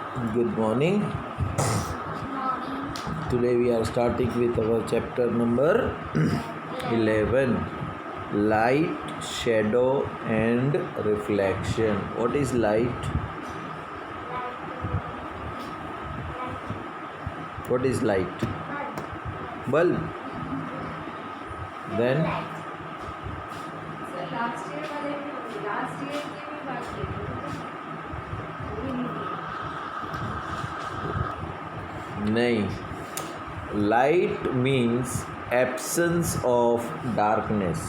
Good morning. Today we are starting with our chapter number 11, light, shadow and reflection. What is light? What is light? Bulb. Then नहीं, light means absence of darkness.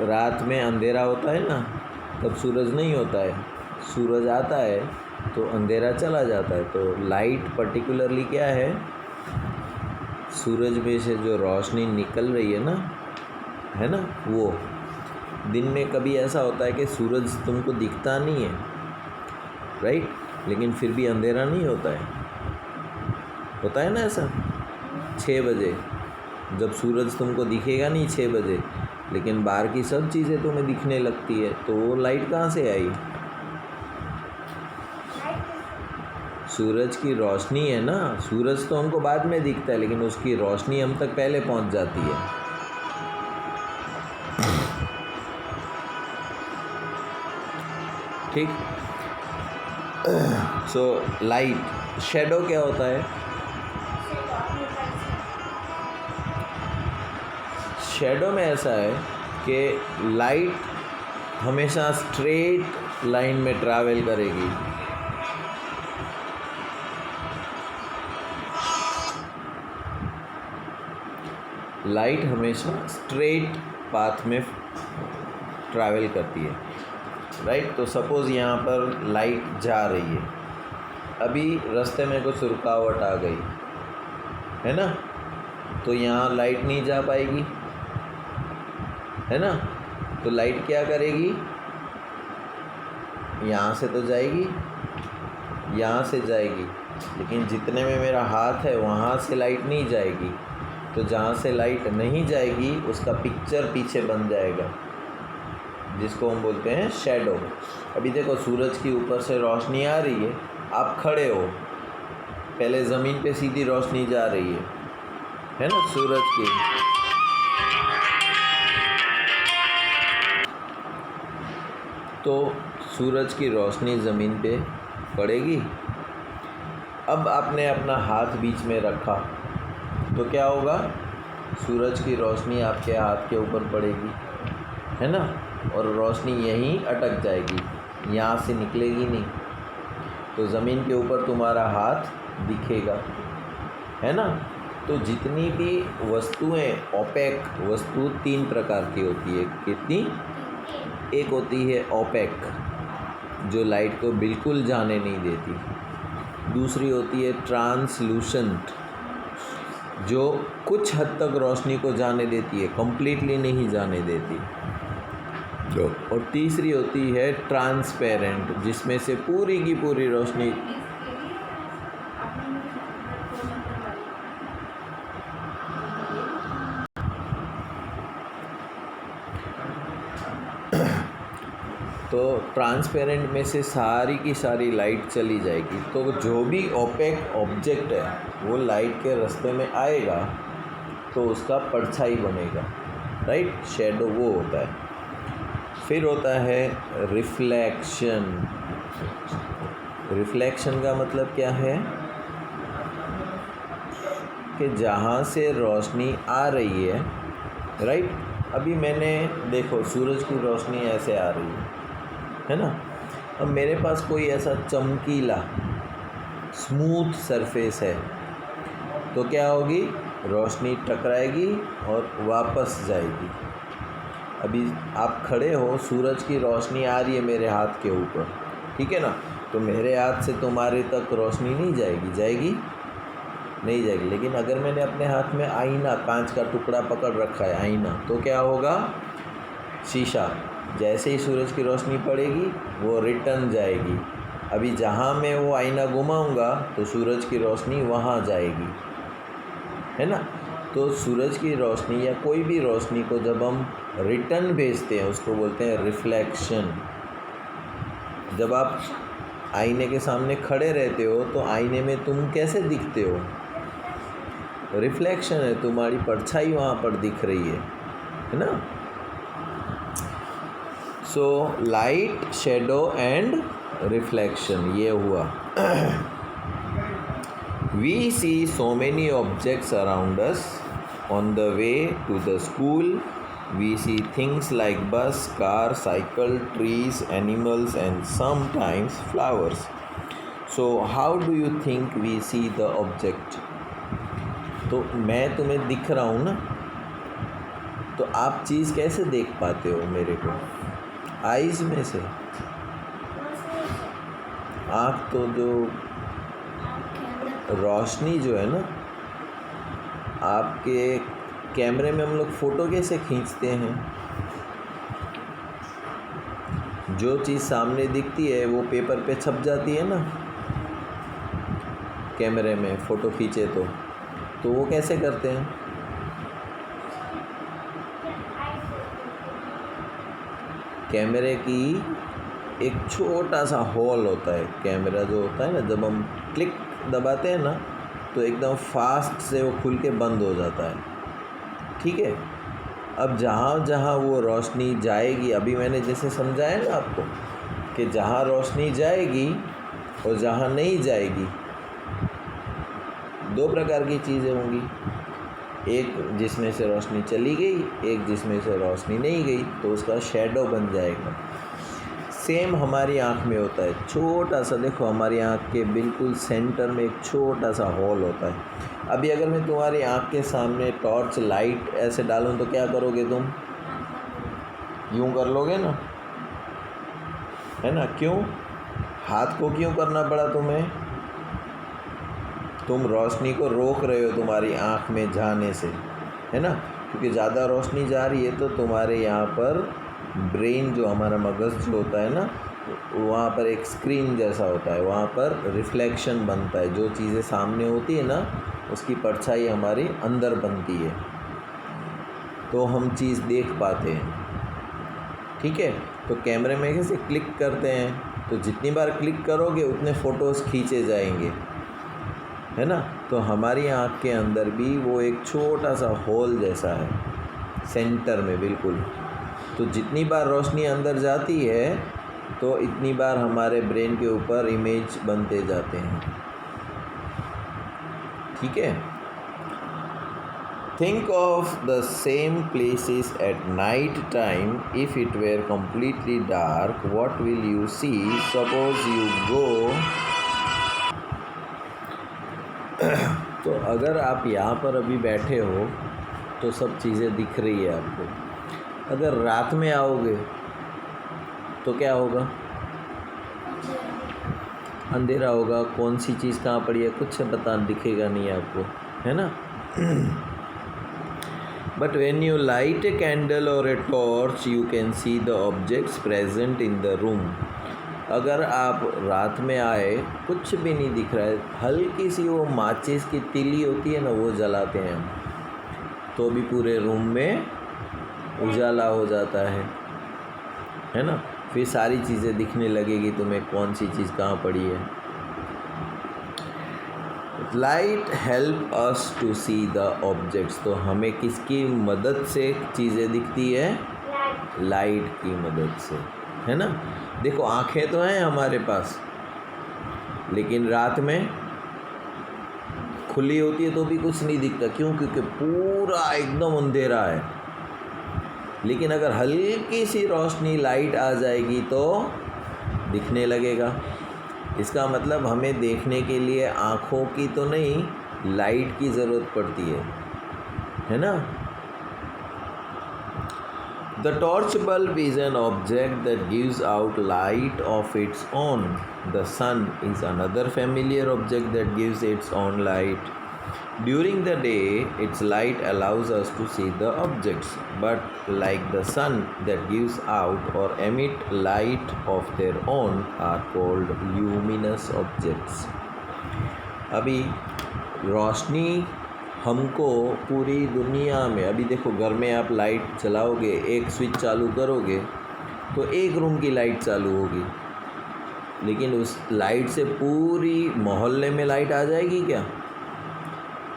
रात में अंधेरा होता है ना, तब सूरज नहीं होता है. सूरज आता है तो अंधेरा चला जाता है. तो लाइट पर्टिकुलरली क्या है? सूरज में से जो रोशनी निकल रही है ना, वो. दिन में कभी ऐसा होता है कि सूरज तुमको दिखता नहीं है, राइट, लेकिन फिर भी अंधेरा नहीं होता है ना ऐसा. 6 बजे जब सूरज तुमको दिखेगा नहीं 6 बजे, लेकिन बाहर की सब चीज़ें तुम्हें दिखने लगती है, तो वो लाइट कहाँ से आई? सूरज की रोशनी है ना. सूरज तो हमको बाद में दिखता है, लेकिन उसकी रोशनी हम तक पहले पहुंच जाती है. ठीक. So light. शैडो क्या होता है? शैडो में ऐसा है कि लाइट हमेशा स्ट्रेट लाइन में ट्रैवल करेगी. लाइट हमेशा स्ट्रेट पाथ में ट्रैवल करती है, राइट. तो सपोज़ यहाँ पर लाइट जा रही है, अभी रास्ते में कुछ रुकावट आ गई है ना, तो यहाँ लाइट नहीं जा पाएगी, है ना. तो लाइट क्या करेगी? यहाँ से तो जाएगी, यहाँ से जाएगी, लेकिन जितने में मेरा हाथ है वहाँ से लाइट नहीं जाएगी. तो जहाँ से लाइट नहीं जाएगी उसका पिक्चर पीछे बन जाएगा, जिसको हम बोलते हैं शैडो. अभी देखो, सूरज की ऊपर से रोशनी आ रही है, आप खड़े हो, पहले ज़मीन पे सीधी रोशनी जा रही है ना, सूरज की. तो सूरज की रोशनी ज़मीन पे पड़ेगी. अब आपने अपना हाथ बीच में रखा तो क्या होगा? सूरज की रोशनी आपके हाथ के ऊपर पड़ेगी, है ना, और रोशनी यहीं अटक जाएगी, यहाँ से निकलेगी नहीं. तो ज़मीन के ऊपर तुम्हारा हाथ दिखेगा, है ना. तो जितनी भी वस्तुएं, ओपेक वस्तु 3 प्रकार की होती है. कितनी? एक होती है ओपेक, जो लाइट को बिल्कुल जाने नहीं देती. दूसरी होती है ट्रांसलूसेंट, जो कुछ हद तक रोशनी को जाने देती है, कम्प्लीटली नहीं जाने देती. और तीसरी होती है ट्रांसपेरेंट, जिसमें से पूरी की पूरी रोशनी तो ट्रांसपेरेंट में से सारी की सारी लाइट चली जाएगी. तो जो भी ओपेक ऑब्जेक्ट है वो लाइट के रास्ते में आएगा तो उसका परछाई बनेगा, राइट. शैडो वो होता है. फिर होता है रिफ्लेक्शन. रिफ्लेक्शन का मतलब क्या है? कि जहाँ से रोशनी आ रही है, राइट. अभी मैंने देखो, सूरज की रोशनी ऐसे आ रही है ना. अब मेरे पास कोई ऐसा चमकीला स्मूथ सरफेस है, तो क्या होगी? रोशनी टकराएगी और वापस जाएगी. अभी आप खड़े हो, सूरज की रोशनी आ रही है मेरे हाथ के ऊपर, ठीक है ना. तो मेरे हाथ से तुम्हारे तक रोशनी नहीं जाएगी, जाएगी नहीं जाएगी. लेकिन अगर मैंने अपने हाथ में आईना, कांच का टुकड़ा पकड़ रखा है, आईना, तो क्या होगा? शीशा. जैसे ही सूरज की रोशनी पड़ेगी वो रिटर्न जाएगी. अभी जहाँ मैं वो आईना घुमाऊंगा तो सूरज की रोशनी वहाँ जाएगी, है ना. तो सूरज की रोशनी या कोई भी रोशनी को जब हम रिटर्न भेजते हैं उसको बोलते हैं रिफ्लेक्शन. जब आप आईने के सामने खड़े रहते हो तो आईने में तुम कैसे दिखते हो? रिफ्लेक्शन है, तुम्हारी परछाई वहाँ पर दिख रही है ना? So light, shadow and reflection, ये हुआ। We see so many objects around us on the way to the school. We see things like bus, car, cycle, trees, animals and sometimes flowers. So how do you think we see the object? तो मैं तुम्हें दिख रहा हूँ ना, तो आप चीज़ कैसे देख पाते हो मेरे को? आइज़ में से। आँख तो जो रोशनी जो है ना, आपके कैमरे में हम लोग फ़ोटो कैसे खींचते हैं? जो चीज़ सामने दिखती है वो पेपर पे छप जाती है ना, कैमरे में फ़ोटो खींचे तो वो कैसे करते हैं? कैमरे की एक छोटा सा होल होता है, कैमरा जो होता है ना, जब हम क्लिक दबाते हैं ना तो एकदम फास्ट से वो खुल के बंद हो जाता है, ठीक है। अब जहाँ जहाँ वो रोशनी जाएगी, अभी मैंने जैसे समझाया ना आपको कि जहाँ रोशनी जाएगी और जहाँ नहीं जाएगी, दो प्रकार की चीज़ें होंगी, एक जिसमें से रोशनी चली गई, एक जिसमें से रोशनी नहीं गई, तो उसका शैडो बन जाएगा। सेम हमारी आँख में होता है, छोटा सा, देखो हमारी आँख के बिल्कुल सेंटर में एक छोटा सा होल होता है। अभी अगर मैं तुम्हारी आँख के सामने टॉर्च लाइट ऐसे डालूं तो क्या करोगे तुम? यूँ कर लोगे ना, है ना? क्यों? हाथ को क्यों करना पड़ा तुम्हें? तुम रोशनी को रोक रहे हो तुम्हारी आँख में जाने से, है ना? क्योंकि ज़्यादा रोशनी जा रही है तो तुम्हारे यहाँ पर ब्रेन, जो हमारा मगज़ जो होता है ना, वहाँ पर एक स्क्रीन जैसा होता है, वहाँ पर रिफ्लेक्शन बनता है। जो चीज़ें सामने होती है ना, उसकी परछाई हमारी अंदर बनती है, तो हम चीज़ देख पाते हैं, ठीक है। तो कैमरे में कैसे क्लिक करते हैं, तो जितनी बार क्लिक करोगे उतने फ़ोटोज़ खींचे जाएंगे, है ना? तो हमारी आँख के अंदर भी वो एक छोटा सा होल जैसा है सेंटर में बिल्कुल। तो जितनी बार रोशनी अंदर जाती है तो इतनी बार हमारे ब्रेन के ऊपर इमेज बनते जाते हैं, ठीक है। Think of the same places at night time, if it were completely dark what will you see? Suppose you go तो अगर आप यहाँ पर अभी बैठे हो तो सब चीज़ें दिख रही है आपको। अगर रात में आओगे तो क्या होगा? अंधेरा होगा, कौन सी चीज़ कहाँ पड़ी है कुछ पता दिखेगा नहीं आपको, है ना? But when you light a candle और a torch you can see the objects present in the room. अगर आप रात में आए, कुछ भी नहीं दिख रहा है, हल्की सी वो माचिस की तीली होती है ना, वो जलाते हैं हम, तो भी पूरे रूम में उजाला हो जाता है ना? फिर सारी चीज़ें दिखने लगेगी तुम्हें, कौन सी चीज़ कहाँ पड़ी है। Light help us to see the objects. तो हमें किसकी मदद से चीज़ें दिखती है? लाइट की मदद से, है ना? देखो आँखें तो हैं हमारे पास, लेकिन रात में खुली होती है तो भी कुछ नहीं दिखता। क्यों? क्योंकि पूरा एकदम अंधेरा है। लेकिन अगर हल्की सी रोशनी लाइट आ जाएगी तो दिखने लगेगा। इसका मतलब हमें देखने के लिए आँखों की तो नहीं, लाइट की ज़रूरत पड़ती है ना? The torch bulb is an object that gives out light of its own. The sun is another familiar object that gives its own light. During the day, its light allows us to see the objects, but like the sun that gives out or emit light of their own are called luminous objects. अभी रोशनी हमको पूरी दुनिया में, अभी देखो घर में आप लाइट चलाओगे, एक स्विच चालू करोगे तो एक रूम की लाइट चालू होगी, लेकिन उस लाइट से पूरी मोहल्ले में लाइट आ जाएगी क्या,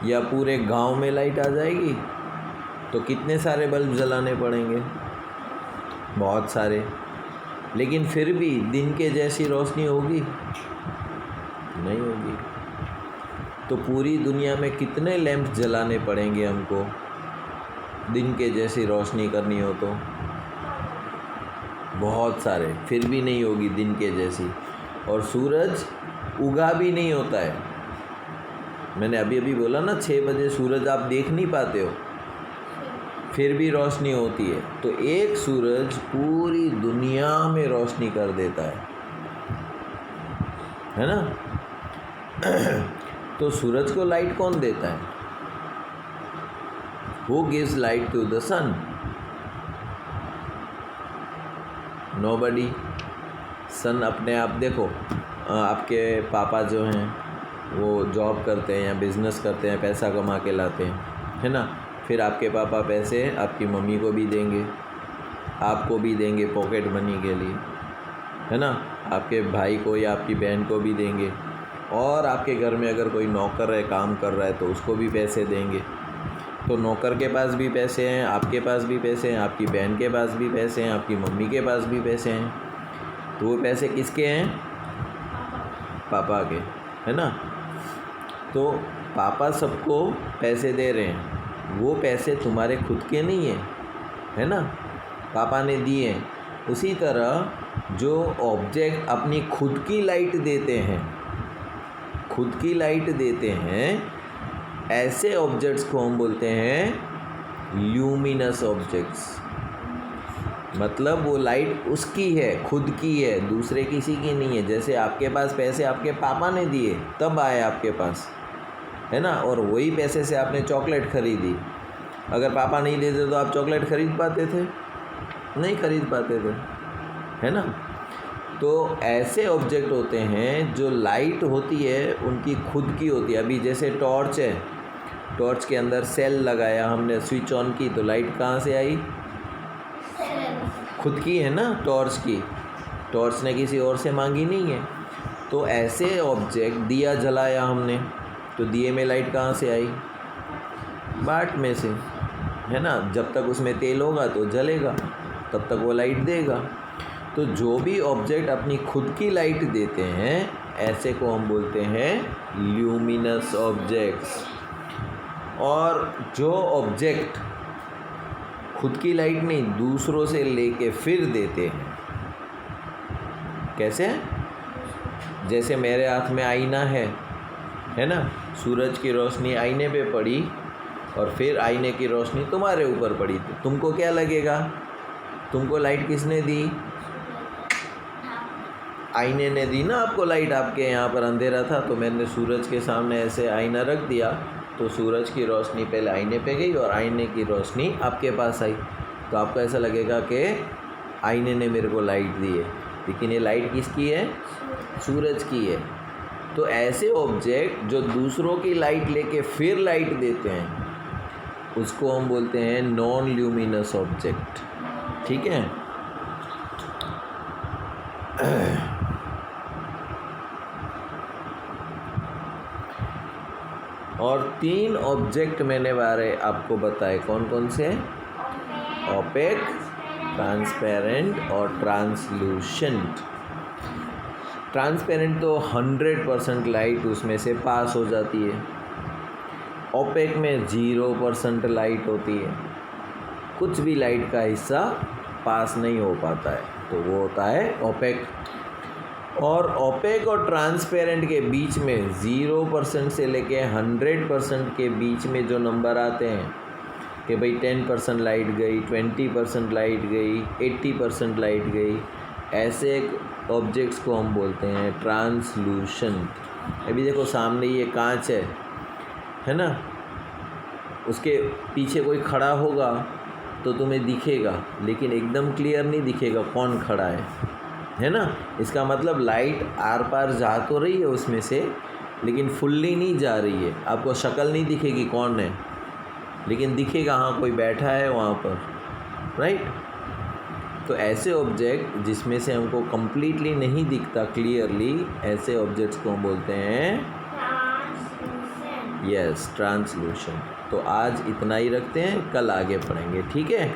या पूरे गांव में लाइट आ जाएगी? तो कितने सारे बल्ब जलाने पड़ेंगे? बहुत सारे। लेकिन फिर भी दिन के जैसी रोशनी होगी? नहीं होगी। तो पूरी दुनिया में कितने लैंप जलाने पड़ेंगे हमको दिन के जैसी रोशनी करनी हो? तो बहुत सारे, फिर भी नहीं होगी दिन के जैसी। और सूरज उगा भी नहीं होता है। मैंने अभी अभी बोला ना 6 बजे सूरज आप देख नहीं पाते हो, फिर भी रोशनी होती है। तो एक सूरज पूरी दुनिया में रोशनी कर देता है ना? तो सूरज को लाइट कौन देता है? Who gives light to the sun? Nobody. सन अपने आप देखो, आपके पापा जो हैं वो जॉब करते हैं या बिज़नेस करते हैं, पैसा कमा के लाते हैं, है ना? फिर आपके पापा पैसे आपकी मम्मी को भी देंगे, आपको भी देंगे पॉकेट मनी के लिए, है ना? आपके भाई को या आपकी बहन को भी देंगे। और आपके घर में अगर कोई नौकर है, काम कर रहा है, तो उसको भी पैसे देंगे। तो नौकर के पास भी पैसे हैं, आपके पास भी पैसे हैं, आपकी बहन के पास भी पैसे हैं, आपकी मम्मी के पास भी पैसे हैं। तो वो पैसे किसके हैं? पापा के, है ना? तो पापा सबको पैसे दे रहे हैं, वो पैसे तुम्हारे खुद के नहीं हैं, है ना? पापा ने दिए हैं। उसी तरह जो ऑब्जेक्ट अपनी खुद की लाइट देते हैं, खुद की लाइट देते हैं, ऐसे ऑब्जेक्ट्स को हम बोलते हैं ल्यूमिनस ऑब्जेक्ट्स। मतलब वो लाइट उसकी है, खुद की है, दूसरे किसी की नहीं है। जैसे आपके पास पैसे आपके पापा ने दिए तब आए आपके पास, है ना? और वही पैसे से आपने चॉकलेट खरीदी। अगर पापा नहीं देते तो आप चॉकलेट खरीद पाते थे? नहीं खरीद पाते थे, है ना? तो ऐसे ऑब्जेक्ट होते हैं जो लाइट होती है उनकी खुद की होती है। अभी जैसे टॉर्च है, टॉर्च के अंदर सेल लगाया हमने, स्विच ऑन की तो लाइट कहाँ से आई? खुद की है ना टॉर्च की, टॉर्च ने किसी और से मांगी नहीं है। तो ऐसे ऑब्जेक्ट, दिया जलाया हमने तो दिए में लाइट कहाँ से आई? बाट में से, है ना? जब तक उसमें तेल होगा तो जलेगा, तब तक वो लाइट देगा। तो जो भी ऑब्जेक्ट अपनी खुद की लाइट देते हैं, ऐसे को हम बोलते हैं ल्यूमिनस ऑब्जेक्ट्स। और जो ऑब्जेक्ट खुद की लाइट नहीं, दूसरों से लेके फिर देते हैं, कैसे? जैसे मेरे हाथ में आईना है ना? सूरज की रोशनी आईने पे पड़ी और फिर आईने की रोशनी तुम्हारे ऊपर पड़ी, तो तुमको क्या लगेगा? तुमको लाइट किसने दी? आईने ने दी ना आपको लाइट। आपके यहाँ पर अंधेरा था तो मैंने सूरज के सामने ऐसे आईना रख दिया, तो सूरज की रोशनी पहले आईने पे गई और आईने की रोशनी आपके पास आई। तो आपको ऐसा लगेगा कि आईने ने मेरे को लाइट दी है, लेकिन ये लाइट किसकी है? सूरज की है। तो ऐसे ऑब्जेक्ट जो दूसरों की लाइट लेके फिर लाइट देते हैं, उसको हम बोलते हैं नॉन ल्यूमिनस ऑब्जेक्ट। ठीक है? और 3 ऑब्जेक्ट मैंने बारे आपको बताए, कौन कौन से? ओपेक, ट्रांसपेरेंट और ट्रांसलूसेंट। ट्रांसपेरेंट तो 100% लाइट उसमें से पास हो जाती है। ओपेक में 0% लाइट होती है, कुछ भी लाइट का हिस्सा पास नहीं हो पाता है, तो वो होता है ओपेक। और ओपेक और ट्रांसपेरेंट के बीच में 0% से लेके 100% के बीच में जो नंबर आते हैं कि भाई 10% लाइट गई, 20% लाइट गई, 80% लाइट गई, ऐसे ऑब्जेक्ट्स को हम बोलते हैं ट्रांसलूसेंट। अभी देखो सामने ये कांच है ना? उसके पीछे कोई खड़ा होगा तो तुम्हें दिखेगा, लेकिन एकदम क्लियर नहीं दिखेगा कौन खड़ा है ना? इसका मतलब लाइट आर पार जा तो रही है उसमें से, लेकिन फुल्ली नहीं जा रही है। आपको शक्ल नहीं दिखेगी कौन है, लेकिन दिखेगा हाँ कोई बैठा है वहाँ पर, राइट? तो ऐसे ऑब्जेक्ट जिसमें से हमको कम्प्लीटली नहीं दिखता क्लियरली, ऐसे ऑब्जेक्ट्स को हम बोलते हैं यस ट्रांसलूशन। तो आज इतना ही रखते हैं, कल आगे पढ़ेंगे, ठीक है।